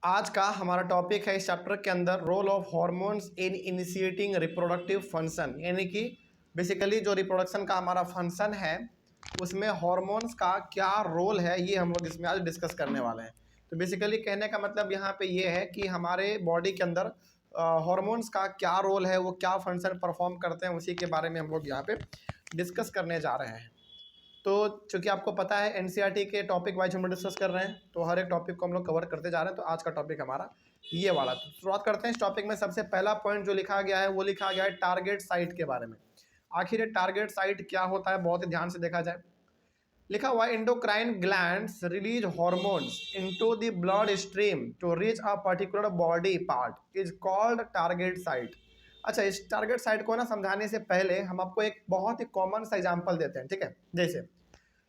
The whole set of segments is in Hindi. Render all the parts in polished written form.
आज का हमारा टॉपिक है इस चैप्टर के अंदर role of hormones in initiating reproductive function, यानी कि बेसिकली जो रिप्रोडक्शन का हमारा फंक्शन है उसमें हार्मोन्स का क्या रोल है, ये हम लोग इसमें आज डिस्कस करने वाले हैं। तो बेसिकली कहने का मतलब यहाँ पे ये है कि हमारे बॉडी के अंदर हार्मोन्स का क्या रोल है, वो क्या फंक्शन परफॉर्म करते हैं, उसी के बारे में हम लोग यहाँ पे डिस्कस करने जा रहे हैं। तो चूंकि आपको पता है एनसीईआरटी के टॉपिक वाइज हम लोग डिस्कस कर रहे हैं, तो हर एक टॉपिक को हम लोग कवर करते जा रहे हैं। तो आज का टॉपिक हमारा ये वाला, तो शुरुआत करते हैं इस टॉपिक में। सबसे पहला पॉइंट जो लिखा गया है वो लिखा गया है टारगेट साइट के बारे में। आखिर ये टारगेट साइट क्या होता है, बहुत ही ध्यान से देखा जाए। लिखा हुआ है endocrine glands release hormones into the blood stream to reach a particular body part is called target site. अच्छा, इस टारगेट साइट को ना समझाने से पहले हम आपको एक बहुत ही कॉमन सा एग्जांपल देते हैं, ठीक है। जैसे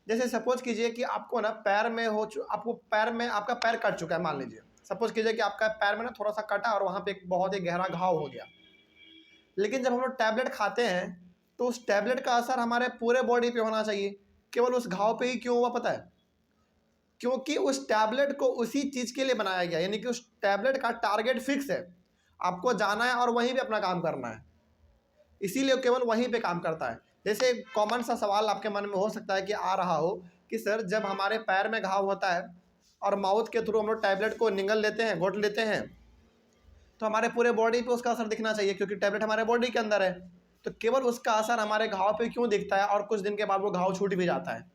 जैसे सपोज कीजिए कि आपको ना पैर में आपको पैर में आपका पैर कट चुका है। मान लीजिए सपोज कीजिए कि आपका पैर में ना थोड़ा सा कटा और वहां पे एक बहुत ही गहरा घाव हो गया। लेकिन जब हम लोग टैबलेट खाते हैं तो उस टैबलेट का असर हमारे पूरे बॉडी पे होना चाहिए, केवल उस घाव पे ही क्यों हुआ पता है? क्योंकि उस टैबलेट को उसी चीज के लिए बनाया गया, यानी कि उस टैबलेट का टारगेट फिक्स है, आपको जाना है और वहीं पे अपना काम करना है, इसीलिए केवल वहीं पे काम करता है। जैसे कॉमन सा सवाल आपके मन में हो सकता है कि आ रहा हो कि सर जब हमारे पैर में घाव होता है और माउथ के थ्रू हम लोग टैबलेट को निगल लेते हैं, घोट लेते हैं, तो हमारे पूरे बॉडी पे उसका असर दिखना चाहिए क्योंकि टैबलेट हमारे बॉडी के अंदर है। तो केवल उसका असर हमारे घाव पे क्यों दिखता है और कुछ दिन के बाद वो घाव छूट भी जाता है?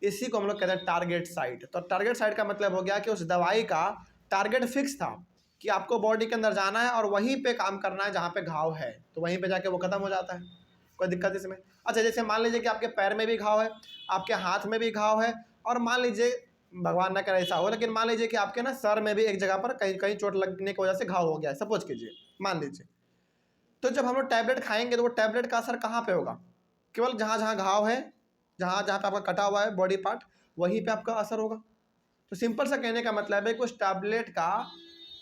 इसी को हम लोग कहते हैं टारगेट साइट। तो टारगेट साइट का मतलब हो गया कि उस दवाई का टारगेट फिक्स था कि आपको बॉडी के अंदर जाना है और वहीं पे काम करना है जहाँ पे घाव है, तो वहीं पे जाके वो खत्म हो जाता है। कोई दिक्कत इसमें? अच्छा, जैसे मान लीजिए कि आपके पैर में भी घाव है, आपके हाथ में भी घाव है, और मान लीजिए भगवान ना करे ऐसा हो, लेकिन मान लीजिए कि आपके ना सर में भी एक जगह पर कहीं कहीं चोट लगने की वजह से घाव हो गया है, सपोज कीजिए, मान लीजिए। तो जब हम लोग टैबलेट खाएंगे तो वो टैबलेट का असर कहाँ पे होगा? केवल जहाँ जहाँ घाव है, जहाँ जहाँ पे आपका कटा हुआ है बॉडी पार्ट, वहीं पे आपका असर होगा। तो सिंपल सा कहने का मतलब है कि उस टैबलेट का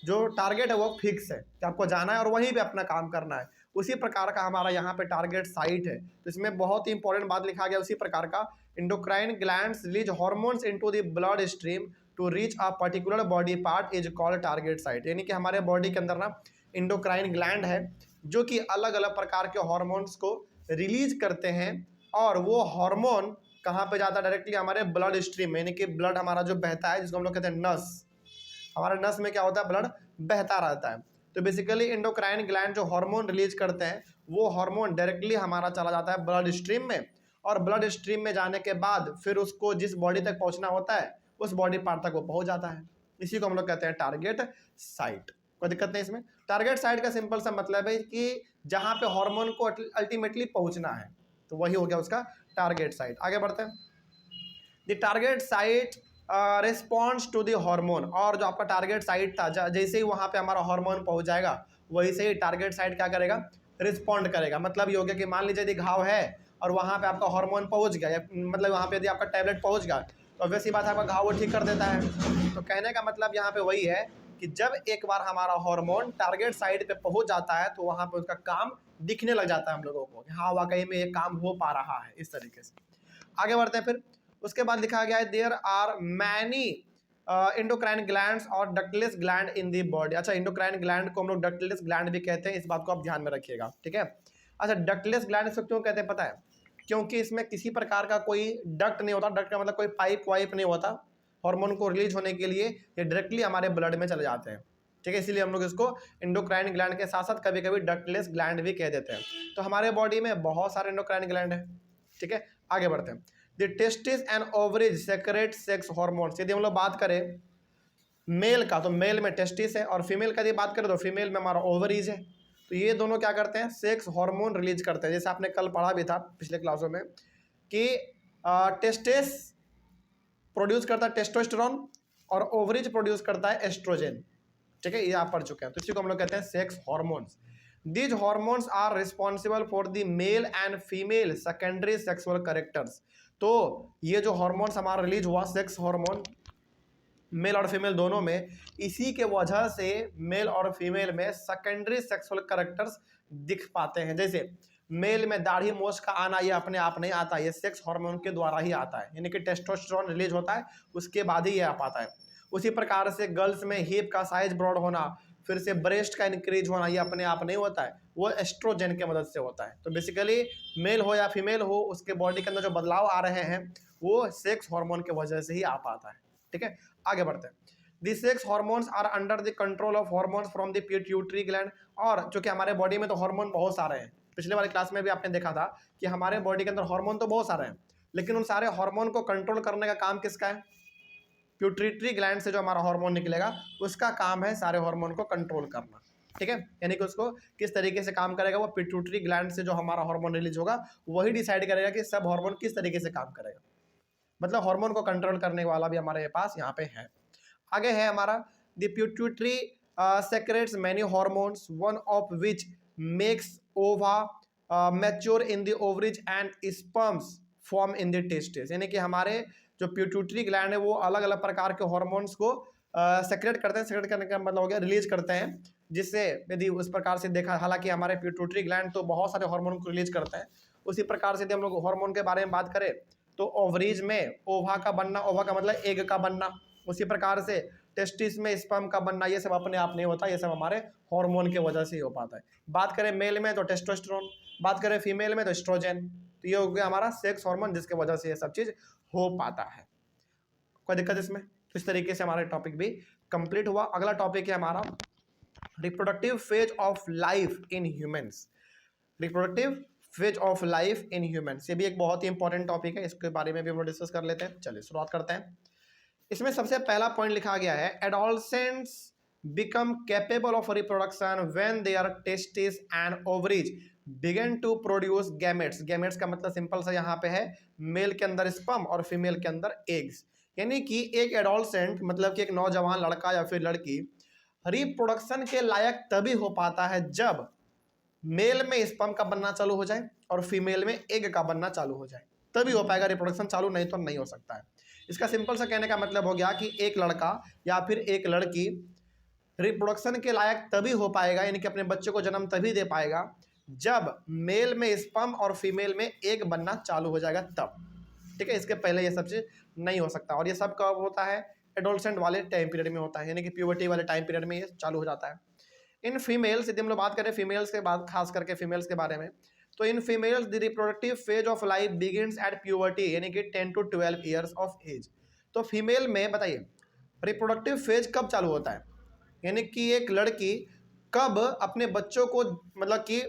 जो टारगेट है वो फिक्स है कि आपको जाना है और वहीं पे अपना काम करना है। उसी प्रकार का हमारा यहाँ पे टारगेट साइट है। तो इसमें बहुत ही इंपॉर्टेंट बात लिखा गया उसी प्रकार का, endocrine glands release hormones into the blood stream to reach a particular body part is called target site. यानी कि हमारे बॉडी के अंदर ना एंडोक्राइन ग्लैंड है जो कि अलग अलग प्रकार के हार्मोन्स को रिलीज करते हैं, और वो हार्मोन कहाँ पे जाता है? डायरेक्टली हमारे ब्लड स्ट्रीम में, यानी कि ब्लड हमारा जो बहता है, जिसको हम लोग कहते हैं नस। हमारे नस में क्या होता है? ब्लड बहता रहता है। तो बेसिकली एंडोक्राइन ग्लैंड जो हार्मोन रिलीज करते हैं वो हार्मोन डायरेक्टली हमारा चला जाता है ब्लड स्ट्रीम में, और ब्लड स्ट्रीम में जाने के बाद फिर उसको जिस बॉडी तक पहुंचना होता है उस बॉडी पार्ट तक वो पहुंच जाता है। इसी को हम लोग कहते हैं टारगेट साइट। कोई दिक्कत नहीं इसमें। टारगेट साइट का सिंपल सा मतलब है कि जहां पे हार्मोन को अल्टीमेटली पहुंचना है, तो वही हो गया उसका टारगेट साइट। आगे बढ़ते हैं। The target site response to the hormone, और जो आपका टारगेट साइट था, जैसे ही वहाँ पे हमारा हार्मोन पहुँच जाएगा वैसे ही टारगेट साइट क्या करेगा? रिस्पॉन्ड करेगा। मतलब ये हो गया कि मान लीजिए यदि घाव है और वहाँ पे आपका हार्मोन पहुँच गया, मतलब वहाँ पे यदि आपका टैबलेट पहुँच गया तो वैसी बात है आपका घाव वो ठीक कर देता है। तो कहने का मतलब यहाँ पे वही है कि जब एक बार हमारा हार्मोन टारगेट साइट पे पहुँच जाता है तो वहाँ पे उसका काम दिखने लग जाता है हम लोगों को, हाँ वाकई में ये काम हो पा रहा है, इस तरीके से। आगे बढ़ते हैं। फिर उसके बाद लिखा गया है there are many endocrine glands और ductless gland in the body. अच्छा, इंडोक्राइन ग्लैंड को हम लोग डक्टलेस ग्लैंड भी कहते हैं, इस बात को आप ध्यान में रखिएगा, ठीक है। अच्छा, डक्टलेस ग्लैंड इसको क्यों कहते हैं पता है? क्योंकि इसमें किसी प्रकार का कोई डक्ट नहीं होता। डक्ट का मतलब कोई पाइप वाइप नहीं होता। हार्मोन को रिलीज होने के लिए ये डायरेक्टली हमारे ब्लड में चले जाते हैं, ठीक है। इसीलिए हम लोग इसको इंडोक्राइन ग्लैंड के साथ साथ कभी कभी डक्टलेस ग्लैंड भी कह देते हैं। तो हमारे बॉडी में बहुत सारे इंडोक्राइन ग्लैंड है, ठीक है। आगे बढ़ते हैं। The testis and ovaries secrete sex hormones. यदि हम लोग बात करें मेल का तो मेल में टेस्टिस है, और फीमेल का यदि बात करें तो फीमेल में हमारा ओवरीज है। तो ये दोनों क्या करते हैं? सेक्स हार्मोन रिलीज करते हैं। जैसे आपने कल पढ़ा भी था पिछले क्लासों में कि टेस्टिस प्रोड्यूस करता है टेस्टोस्टेरोन और ओवरीज प्रोड्यूस करता है एस्ट्रोजन, ठीक है। ये आप पढ़ चुके हैं। तो इसी को हम लोग कहते हैं sex hormones. These hormones are responsible for the male and female secondary sexual characters। तो ये जो हार्मोन्स हमारा रिलीज हुआ, सेक्स हार्मोन, मेल और फीमेल दोनों में, इसी के वजह से मेल और फीमेल में सेकेंडरी सेक्सुअल कैरेक्टर्स दिख पाते हैं। जैसे मेल में दाढ़ी मोछ का आना ये अपने आप नहीं आता, ये सेक्स हार्मोन के द्वारा ही आता है, यानी कि टेस्टोस्टेरोन रिलीज होता है उसके बाद ही ये आ पाता है। उसी प्रकार से गर्ल्स में हिप का साइज ब्रॉड होना, फिर से ब्रेस्ट का इंक्रीज होना, ये अपने आप नहीं होता है, वो एस्ट्रोजन की मदद से होता है। तो बेसिकली मेल हो या फीमेल हो, उसके बॉडी के अंदर जो बदलाव आ रहे हैं वो सेक्स हार्मोन की वजह से ही आ पाता है। ठीक है, आगे बढ़ते हैं। The sex hormones are under the control of hormones from the pituitary gland. और चूंकि हमारे बॉडी में तो हार्मोन बहुत सारे हैं, पिछले वाली क्लास में भी आपने देखा था कि हमारे बॉडी के अंदर हार्मोन तो बहुत सारे हैं, लेकिन उन सारे हार्मोन को कंट्रोल करने का काम किसका है? पिट्यूटरी ग्लैंड से जो हमारा हार्मोन निकलेगा उसका काम है सारे हार्मोन को कंट्रोल करना। ठीक है, यानी कि उसको किस तरीके से काम करेगा, वो पिट्यूटरी ग्लैंड से जो हमारा हार्मोन रिलीज होगा वही डिसाइड करेगा कि सब हार्मोन किस तरीके से काम करेगा। मतलब हार्मोन को कंट्रोल करने वाला भी हमारे पास यहाँ पे है। आगे है हमारा the pituitary secretes many hormones, one of which makes ova mature in the ovaries and sperms form in the testis. यानी कि हमारे जो पिट्यूटरी ग्लैंड है वो अलग अलग प्रकार के हार्मोन्स को सेक्रेट करते हैं। सेक्रेट करने का मतलब हो गया रिलीज करते हैं, जिससे यदि उस प्रकार से देखा, हालांकि हमारे पिट्यूटरी ग्लैंड तो बहुत सारे हार्मोन को रिलीज करते हैं, उसी प्रकार से यदि हम लोग हार्मोन के बारे में बात करें तो ओवरीज में ओवा का बनना, ओवा का मतलब एग का बनना, उसी प्रकार से टेस्टिस में स्पर्म का बनना, ये सब अपने आप नहीं होता, ये सब हमारे हार्मोन की वजह से ही हो पाता है। बात करें मेल में तो टेस्टोस्टेरोन, बात करें फीमेल में तो एस्ट्रोजन। तो ये हो गया हमारा सेक्स हार्मोन, जिसके वजह से ये सब चीज हो पाता है। कोई दिक्कत इसमें? तो इस तरीके से हमारा टॉपिक भी कंप्लीट हुआ। अगला टॉपिक है हमारा reproductive phase of life in humans. Reproductive phase of life in humans, ये भी एक बहुत ही इंपॉर्टेंट टॉपिक है, इसके बारे में भी हम लोग डिस्कस कर लेते हैं। चलिए शुरुआत करते हैं। इसमें सबसे पहला पॉइंट लिखा गया है adolescents become capable of reproduction when their testis and ovaries begin to produce gametes. Gametes का मतलब सिंपल सा यहाँ पे है मेल के अंदर स्पर्म और फीमेल के अंदर एग्स। यानी कि एक एडोलसेंट मतलब कि एक नौजवान लड़का या फिर लड़की रिप्रोडक्शन के लायक तभी हो पाता है जब मेल में स्पर्म का बनना चालू हो जाए और फीमेल में एग का बनना चालू हो जाए, तभी हो पाएगा रिप्रोडक्शन चालू, नहीं तो नहीं हो सकता है। इसका सिंपल सा कहने का मतलब हो गया कि एक लड़का या फिर एक लड़की रिप्रोडक्शन के लायक तभी हो पाएगा, यानी कि अपने बच्चे को जन्म तभी दे पाएगा जब मेल में स्पर्म और फीमेल में एग बनना चालू हो जाएगा तब। ठीक है, इसके पहले ये सब चीज नहीं हो सकता। और ये सब कब होता है? एडोलसेंट वाले टाइम पीरियड में होता है, यानी कि प्यूबर्टी वाले टाइम पीरियड में ये चालू हो जाता है। इन फीमेल्स, यदि हम लोग बात करें फीमेल्स के बाद, खास करके फीमेल्स के बारे में, तो in females the reproductive phase of life begins at puberty, यानी कि 10 to 12 ईयर्स ऑफ एज। तो फीमेल में बताइए रिप्रोडक्टिव फेज कब चालू होता है, यानी कि एक लड़की कब अपने बच्चों को मतलब कि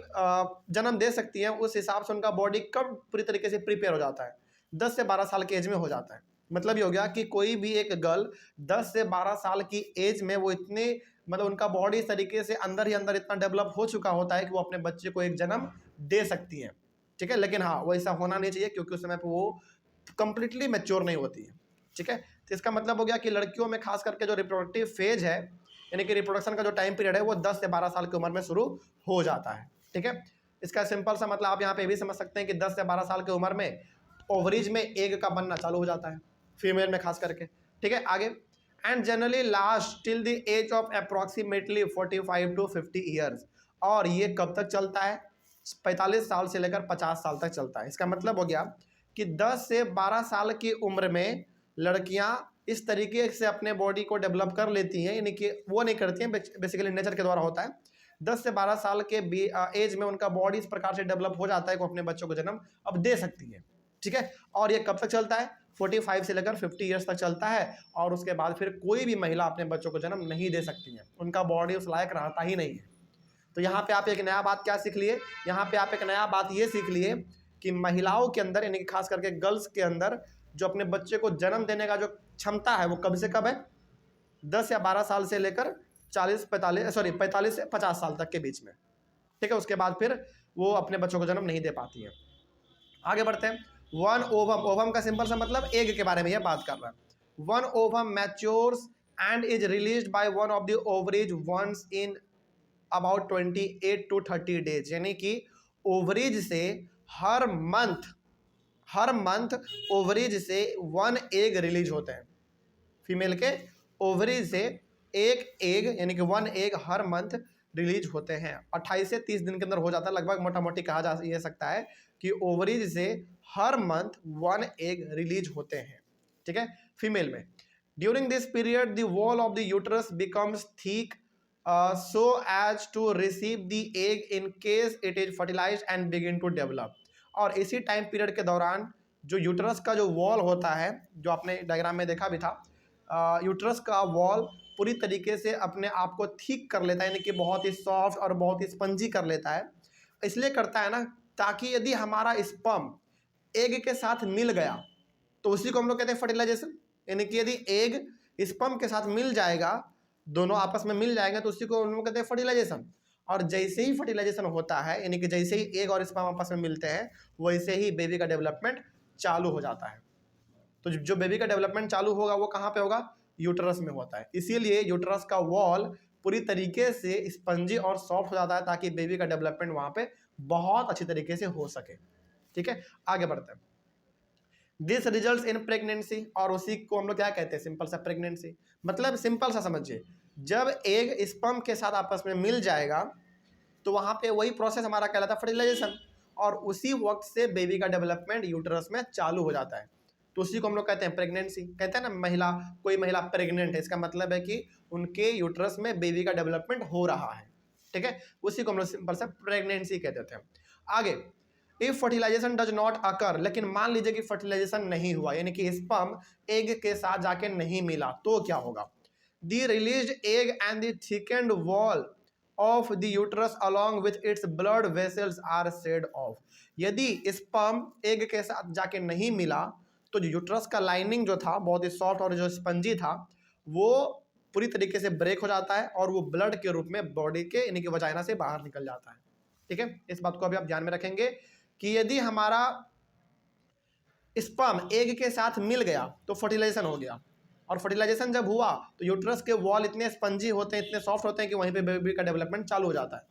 जन्म दे सकती है, उस हिसाब से उनका बॉडी कब पूरी तरीके से प्रिपेयर हो जाता है। 10 से 12 साल की एज में हो जाता है। मतलब ये हो गया कि कोई भी एक गर्ल 10 से 12 साल की एज में वो इतने मतलब उनका बॉडी इस तरीके से अंदर ही अंदर इतना डेवलप हो चुका होता है कि वो अपने बच्चे को एक जन्म दे सकती है। ठीक है, लेकिन हाँ वो ऐसा होना नहीं चाहिए क्योंकि उस समय पर वो कंप्लीटली मैच्योर नहीं होती है। ठीक है, तो इसका मतलब हो गया कि लड़कियों में खास करके जो रिप्रोडक्टिव फेज है, यानी कि रिप्रोडक्शन का जो टाइम पीरियड है वो 10 से 12 साल की उम्र में शुरू हो जाता है। ठीक है, इसका सिंपल सा मतलब आप यहाँ पे भी समझ सकते हैं कि 10 से 12 साल की उम्र में ओवरीज में एग का बनना चालू हो जाता है, फीमेल में खास करके। ठीक है, आगे and generally last till the age of approximately 45 to 50 years. और ये कब तक चलता है? 45 साल से लेकर 50 साल तक चलता है। इसका मतलब हो गया कि 10 से 12 साल की उम्र में लड़कियां इस तरीके से अपने बॉडी को डेवलप कर लेती हैं, यानी कि वो नहीं करती हैं, बेसिकली नेचर के द्वारा होता है। 10 से 12 साल के एज में उनका बॉडी इस प्रकार से डेवलप हो जाता है कि वो अपने बच्चों को जन्म अब दे सकती है। ठीक है, और ये कब तक चलता है? 45 से लेकर 50 ईयर्स तक चलता है। और उसके बाद फिर कोई भी महिला अपने बच्चों को जन्म नहीं दे सकती है, उनका बॉडी उस लायक रहता ही नहीं है। तो यहाँ पे आप एक नया बात क्या सीख लिए? यहाँ पे आप एक नया बात ये सीख लिए कि महिलाओं के अंदर, यानी कि खास करके गर्ल्स के अंदर जो अपने बच्चे को जन्म देने का जो क्षमता है वो कब से कब है? 10 या 12 साल से लेकर 45 से 50 साल तक के बीच में। ठीक है, उसके बाद फिर वो अपने बच्चों को जन्म नहीं दे पाती है। आगे बढ़ते हैं। वन ओवम, ओवम का सिंपल सा मतलब एग के बारे में यह बात कर रहा है। One ovum matures and is released by one of the ovaries once in about 28 to 30 days. यानी कि ओवरीज से हर मंथ ओवरीज से 1 एग रिलीज होते हैं। फीमेल के ओवरीज से एक एग, यानी कि 1 एग हर मंथ रिलीज होते हैं। 28 से 30 दिन के अंदर हो जाता है, लगभग मोटा मोटी कहा जा ये सकता है कि ओवरीज से हर मंथ 1 एग रिलीज होते हैं। ठीक है, फीमेल में during this period the wall of the uterus becomes thick so as to receive the egg in case it is fertilized and begin to develop। और इसी टाइम पीरियड के दौरान जो यूट्रस का जो वॉल होता है, जो आपने डायग्राम में देखा भी था, यूट्रस का वॉल पूरी तरीके से अपने आप को ठीक कर लेता है, यानी कि बहुत ही सॉफ्ट और बहुत ही स्पंजी कर लेता है। इसलिए करता है ना, ताकि यदि हमारा स्पर्म एग के साथ मिल गया तो उसी को हम लोग कहते हैं फर्टिलाइजेशन। यानी कि यदि एग स्पर्म के साथ मिल जाएगा, दोनों आपस में मिल जाएंगे, तो उसी को हम लोग कहते हैं फर्टिलाइजेशन। और जैसे ही फर्टिलाइजेशन होता है, यानी कि जैसे ही एग और स्पर्म आपस में मिलते हैं, वैसे ही बेबी का डेवलपमेंट चालू हो जाता है। तो जो बेबी का डेवलपमेंट चालू होगा वो कहाँ पे होगा? यूट्रस में होता है। इसीलिए यूट्रस का वॉल पूरी तरीके से स्पंजी और सॉफ्ट हो जाता है, ताकि बेबी का डेवलपमेंट वहाँ पे बहुत अच्छी तरीके से हो सके। ठीक है, आगे बढ़ते हैं। दिस रिजल्ट इन प्रेगनेंसी, और उसी को हम लोग क्या कहते हैं? सिंपल सा प्रेगनेंसी। मतलब सिंपल सा समझिए, जब एग स्पर्म के साथ आपस में मिल जाएगा तो वहाँ पे वही प्रोसेस हमारा कहलाता है फर्टिलाइजेशन, और उसी वक्त से बेबी का डेवलपमेंट यूट्रस में चालू हो जाता है। तो उसी को हम लोग कहते हैं प्रेगनेंसी। कहते हैं ना, कोई महिला प्रेग्नेंट है, इसका मतलब है कि उनके यूट्रस में बेबी का डेवलपमेंट हो रहा है। ठीक है, उसी को हम लोग सिंपल सा प्रेगनेंसी कहते थे। आगे, if fertilisation does not occur, लेकिन मान लीजिए कि फर्टिलाइजेशन नहीं हुआ, यानी कि स्पर्म एग के साथ जाके नहीं मिला, तो क्या होगा? The released egg and the thickened wall of the uterus along with its blood vessels are shed off. यदि स्पर्म एग के साथ जाके नहीं मिला तो जो यूट्रस का लाइनिंग जो था, बहुत ही सॉफ्ट और जो स्पंजी था, वो पूरी तरीके से ब्रेक हो जाता है और वो ब्लड के रूप में बॉडी के, यानी कि वजाइना से बाहर निकल जाता है। ठीक है, इस बात को अभी आप ध्यान में रखेंगे कि यदि हमारा स्पर्म एग के साथ मिल गया तो फर्टिलाइजेशन हो गया, और फर्टिलाइजेशन जब हुआ तो यूट्रस के वॉल इतने स्पंजी होते हैं, इतने सॉफ्ट होते हैं कि वहीं पे बेबी का डेवलपमेंट चालू हो जाता है।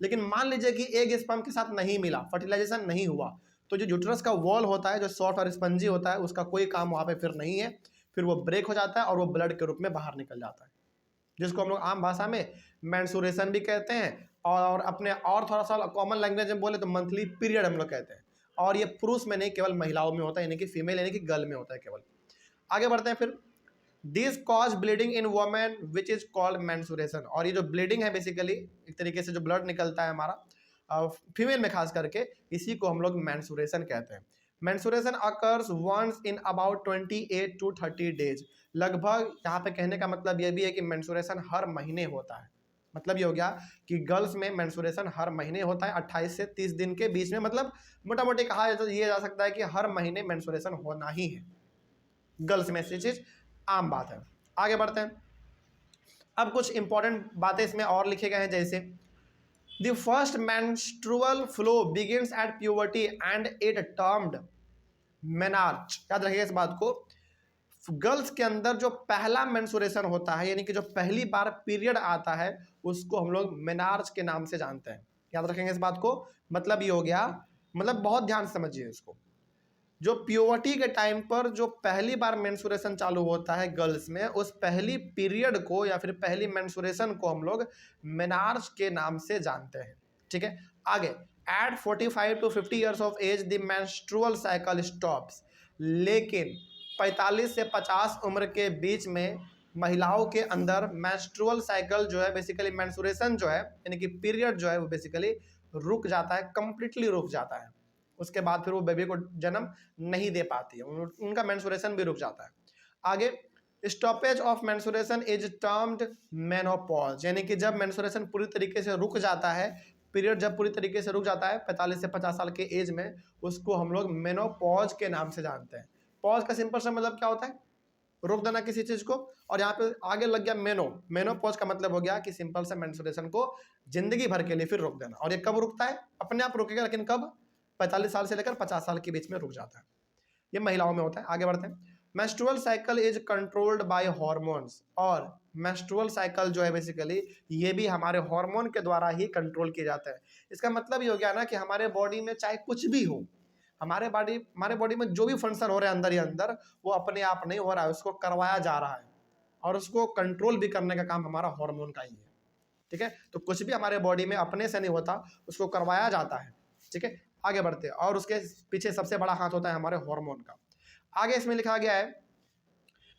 लेकिन मान लीजिए कि एग स्पर्म के साथ नहीं मिला, फर्टिलाइजेशन नहीं हुआ, तो जो यूट्रस का वॉल होता है, जो सॉफ्ट और स्पंजी होता है, उसका कोई काम वहाँ पे फिर नहीं है, फिर वो ब्रेक हो जाता है और वो ब्लड के रूप में बाहर निकल जाता है, जिसको हम लोग आम भाषा में मेंस्ट्रुएशन भी कहते हैं, और अपने और थोड़ा सा कॉमन लैंग्वेज में बोले तो मंथली पीरियड हम लोग कहते हैं। और ये पुरुष में नहीं, केवल महिलाओं में होता है, यानी कि फीमेल यानी कि गर्ल में होता है केवल। आगे बढ़ते हैं फिर। This cause bleeding in women which is called menstruation. और ये जो ब्लीडिंग है, बेसिकली एक तरीके से जो ब्लड निकलता है हमारा फीमेल में खास करके, इसी को हम लोग मेंस्ट्रुएशन कहते हैं। Menstruation occurs once in about 28 to 30 days. लगभग यहाँ पे कहने का मतलब ये भी है कि मेंस्ट्रुएशन हर महीने होता है। मतलब ये हो गया कि गर्ल्स में मेंस्ट्रुएशन हर महीने होता है 28 से 30 दिन के बीच में। मतलब मोटा मोटी कहा यह जा सकता है कि हर महीने मेंस्ट्रुएशन होना ही है गर्ल्स में, ऐसी चीज आम बात है। आगे बढ़ते हैं। अब कुछ इंपॉर्टेंट बातें इसमें और लिखे गए हैं, जैसे the first menstrual flow begins at puberty and it termed menarche. याद रखिएगा इस बात को, गर्ल्स के अंदर जो पहला मेंस्ट्रुएशन होता है, यानी कि जो पहली बार पीरियड आता है, उसको हम लोग मेनार्च के नाम से जानते हैं। याद रखेंगे इस बात को। मतलब ये हो गया, मतलब बहुत ध्यान से समझिए इसको, जो प्यूबर्टी के टाइम पर जो पहली बार मेंस्ट्रुएशन चालू होता है गर्ल्स में, उस पहली पीरियड को या फिर पहली मेंस्ट्रुएशन को हम लोग मेनार्च के नाम से जानते हैं। ठीक है, आगे, at 45 to 50 years of age the menstrual cycle stops. लेकिन 45 से 50 उम्र के बीच में महिलाओं के अंदर मेंस्ट्रुअल साइकिल जो है, बेसिकली मेंस्ट्रुएशन जो है, यानी कि पीरियड जो है, वो बेसिकली रुक जाता है, कंप्लीटली रुक जाता है। उसके बाद फिर वो बेबी को जन्म नहीं दे पाती है, उनका मेंस्ट्रुएशन भी रुक जाता है। आगे, stoppage of menstruation is termed menopause. यानी कि जब मेंस्ट्रुएशन पूरी तरीके से रुक जाता है, पीरियड जब पूरी तरीके से रुक जाता है 45 से 50 साल के एज में, उसको हम लोग मेनोपॉज के नाम से जानते हैं। पॉज का सिंपल सा मतलब क्या होता है? रोक देना किसी चीज को। और यहाँ पे आगे लग गया मेनोपॉज का मतलब हो गया कि सिंपल से मेंस्ट्रुएशन को जिंदगी भर के लिए फिर रोक देना। और ये कब रुकता है? अपने आप रुकेगा, लेकिन कब? 45 साल से लेकर 50 साल के बीच में रुक जाता है। ये महिलाओं में होता है। आगे बढ़ते हैं। Menstrual cycle is controlled by hormones. और मेंस्ट्रुअल साइकिल जो है, बेसिकली ये भी हमारे हार्मोन के द्वारा ही कंट्रोल किया जाता है। इसका मतलब ये हो गया ना कि हमारे बॉडी में चाहे कुछ भी हो, हमारे बॉडी में जो भी फंक्शन हो रहे हैं अंदर ही अंदर, वो अपने आप नहीं हो रहा है, उसको करवाया जा रहा है, और उसको कंट्रोल भी करने का काम हमारा हार्मोन का ही है। ठीक है, तो कुछ भी हमारे बॉडी में अपने से नहीं होता, उसको करवाया जाता है। ठीक है, आगे बढ़ते हैं। और उसके पीछे सबसे बड़ा हाथ होता है हमारे हार्मोन का। आगे इसमें लिखा गया है,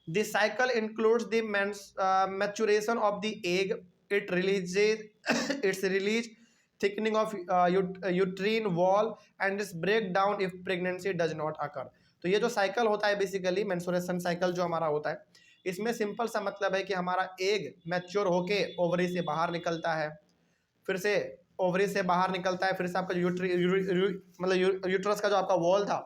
This cycle includes the maturation of the egg, it releases its release, thickening of uterine wall, and its breakdown if pregnancy does not occur. तो ये जो साइकिल होता है बेसिकली मेंस्ट्रुएशन साइकिल जो हमारा होता है, इसमें सिंपल सा मतलब है कि हमारा एग मैच्योर होके ओवरी से बाहर निकलता है, फिर से ओवरी से बाहर निकलता है, फिर से आपका मतलब यूट्रस का जो आपका वॉल था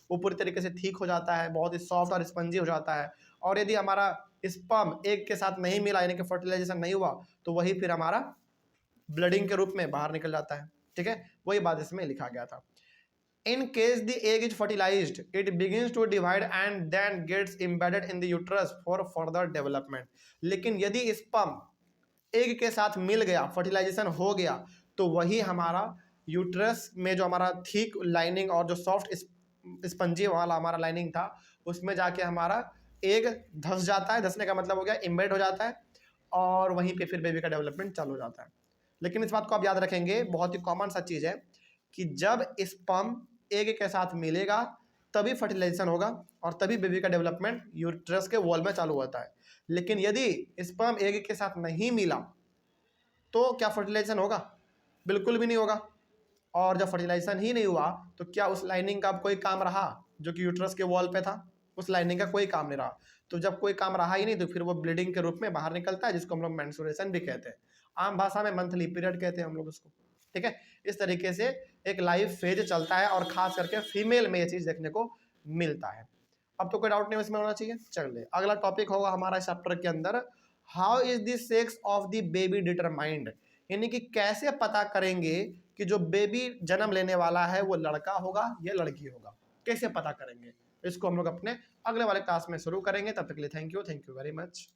वो पूरी तरीके से ठीक हो जाता है, बहुत ही सॉफ्ट और स्पंजी हो जाता है। और यदि हमारा स्पर्म एग के साथ नहीं मिला, यानी कि फर्टिलाइजेशन नहीं हुआ, तो वही फिर हमारा ब्लडिंग के रूप में बाहर निकल जाता है। ठीक है, वही बात इसमें लिखा गया था। In case the egg is fertilized, it begins to divide and then gets embedded in the uterus for further development. लेकिन यदि स्पर्म एग के साथ मिल गया, फर्टिलाइजेशन हो गया, तो वही हमारा यूट्रस में जो हमारा थिक लाइनिंग और जो सॉफ्ट स्पंजी वाला हमारा लाइनिंग था, उसमें जाके हमारा एग धंस जाता है। धंसने का मतलब हो गया इम्बेड हो जाता है, और वहीं पे फिर बेबी का डेवलपमेंट चालू हो जाता है। लेकिन इस बात को आप याद रखेंगे, बहुत ही कॉमन सा चीज़ है कि जब स्पर्म एग के साथ मिलेगा तभी फर्टिलाइजेशन होगा और तभी बेबी का डेवलपमेंट यूट्रस के वॉल में चालू होता है। लेकिन यदि स्पर्म एग के साथ नहीं मिला तो क्या फर्टिलाइजेशन होगा? बिल्कुल भी नहीं होगा। और जब फर्टिलाइजेशन ही नहीं हुआ तो क्या उस लाइनिंग का कोई काम रहा जो कि यूट्रस के वॉल पे था? उस लाइनिंग का कोई काम नहीं रहा। तो जब कोई काम रहा ही नहीं तो फिर वो ब्लीडिंग के रूप में बाहर निकलता है, जिसको हम लोग मेंस्ट्रुएशन भी कहते हैं। आम भाषा में मंथली पीरियड कहते हैं हम लोग उसको। ठीक है, इस तरीके से एक लाइफ फेज चलता है और खास करके फीमेल में ये चीज़ देखने को मिलता है। अब तो कोई डाउट नहीं इसमें होना चाहिए। चलिए अगला टॉपिक होगा हमारा चैप्टर के अंदर, how is the sex of the baby determined, यानी कि कैसे पता करेंगे कि जो बेबी जन्म लेने वाला है वो लड़का होगा या लड़की होगा, कैसे पता करेंगे? इसको हम लोग अपने अगले वाले क्लास में शुरू करेंगे। तब तक के लिए थैंक यू वेरी मच।